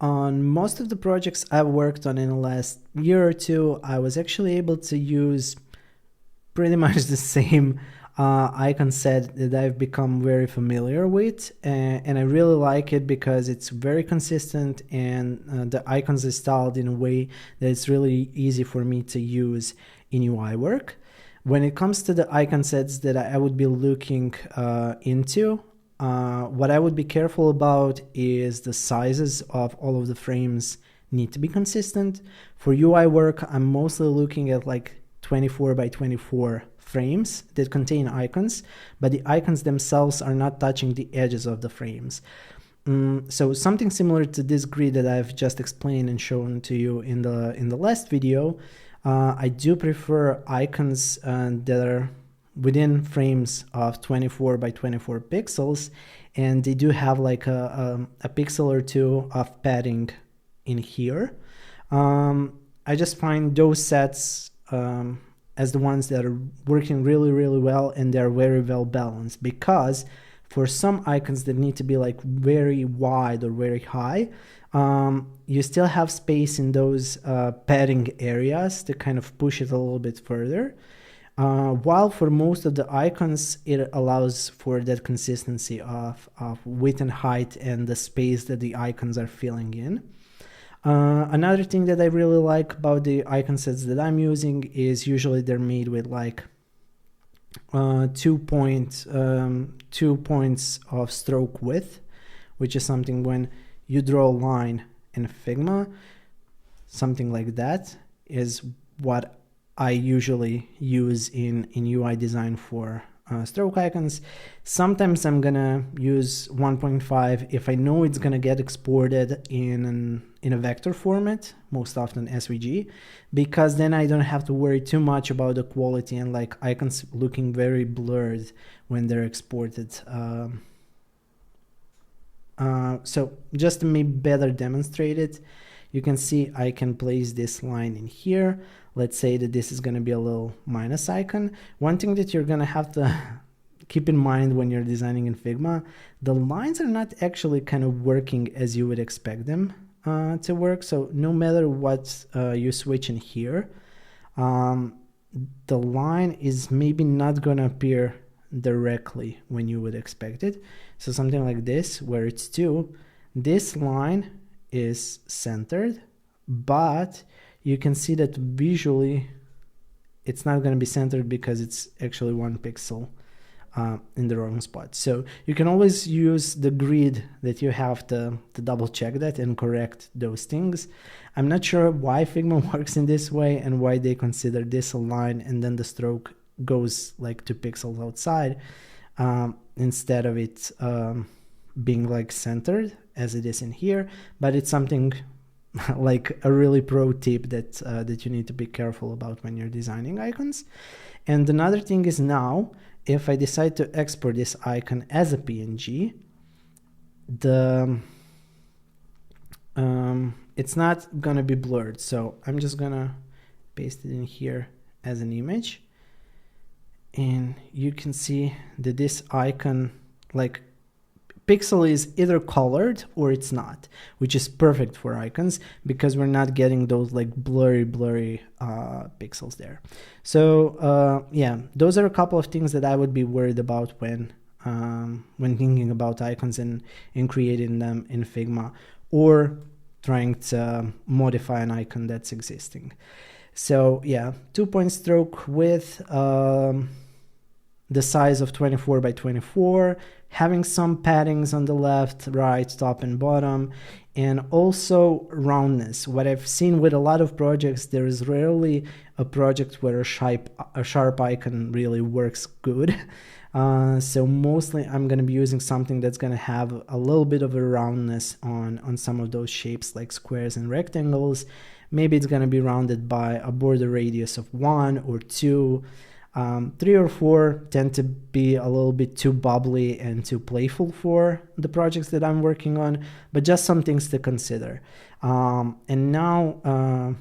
On most of the projects I've worked on in the last year or two, I was actually able to use pretty much the same icon set that I've become very familiar with, and I really like it because it's very consistent, and the icons are styled in a way that it's really easy for me to use in UI work. When it comes to the icon sets that I would be looking into, what I would be careful about is the sizes of all of the frames need to be consistent. For UI work, I'm mostly looking at like 24 by 24 frames that contain icons, but the icons themselves are not touching the edges of the frames. So something similar to this grid that I've just explained and shown to you in the last video, I do prefer icons that are within frames of 24 by 24 pixels, and they do have like a pixel or two of padding in here. I just find those sets as the ones that are working really, really well, and they're very well balanced, because for some icons that need to be like very wide or very high, you still have space in those padding areas to kind of push it a little bit further. While for most of the icons, it allows for that consistency of width and height and the space that the icons are filling in. Another thing that I really like about the icon sets that I'm using is usually they're made with like 2 points of stroke width, which is something when you draw a line in Figma, something like that is what I usually use in UI design for stroke icons. Sometimes I'm gonna use 1.5 if I know it's gonna get exported in a vector format, most often SVG, because then I don't have to worry too much about the quality and like icons looking very blurred when they're exported. So just to maybe better demonstrate it, you can see I can place this line in here. Let's say that this is going to be a little minus icon. One thing that you're going to have to keep in mind when you're designing in Figma, the lines are not actually kind of working as you would expect them to work. So no matter what you switch in here, the line is maybe not going to appear directly when you would expect it. So something like this, where it's 2, this line is centered, but you can see that visually it's not going to be centered because it's actually 1 pixel in the wrong spot. So you can always use the grid that you have to double check that and correct those things. I'm not sure why Figma works in this way and why they consider this a line and then the stroke goes like 2 pixels outside instead of it being like centered as it is in here, but it's something like a really pro tip that you need to be careful about when you're designing icons. And another thing is, now if I decide to export this icon as a PNG, it's not gonna be blurred. So I'm just gonna paste it in here as an image, and you can see that this icon, like, pixel is either colored or it's not, which is perfect for icons because we're not getting those like blurry pixels there. So yeah, those are a couple of things that I would be worried about when thinking about icons and creating them in Figma or trying to modify an icon that's existing. So yeah, 2-point stroke width, the size of 24 by 24, having some paddings on the left, right, top and bottom, and also roundness. What I've seen with a lot of projects, there is rarely a project where a sharp icon really works good. So mostly I'm going to be using something that's going to have a little bit of a roundness on some of those shapes like squares and rectangles. Maybe it's going to be rounded by a border radius of 1 or 2. 3 or 4 tend to be a little bit too bubbly and too playful for the projects that I'm working on, but just some things to consider. And now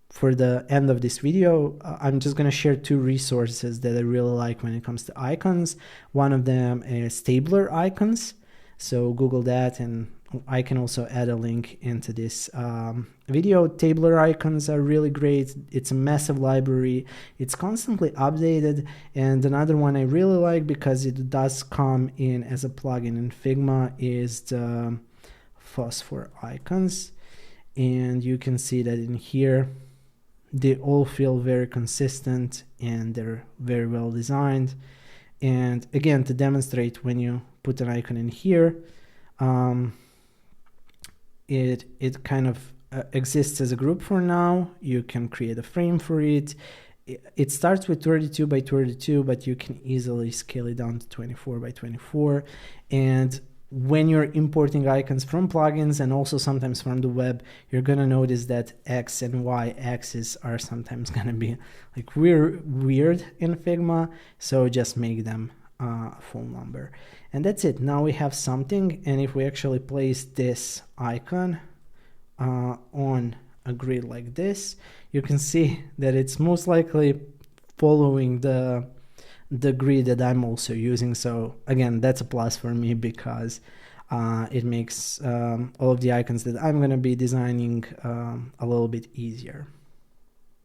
for the end of this video, I'm just going to share 2 resources that I really like when it comes to icons. One of them is Stabler Icons. So Google that and I can also add a link into this video. Tabular icons are really great. It's a massive library. It's constantly updated. And another one I really like, because it does come in as a plugin in Figma, is the phosphor icons. And you can see that in here, they all feel very consistent and they're very well designed. And again, to demonstrate, when you put an icon in here, it kind of exists as a group for now. You can create a frame for it. It starts with 32 by 32, but you can easily scale it down to 24 by 24. And when you're importing icons from plugins and also sometimes from the web, you're gonna notice that X and Y axes are sometimes gonna be like weird in Figma. So just make them a full number. And that's it. Now we have something. And if we actually place this icon on a grid like this, you can see that it's most likely following the grid that I'm also using. So again, that's a plus for me, because it makes all of the icons that I'm going to be designing a little bit easier.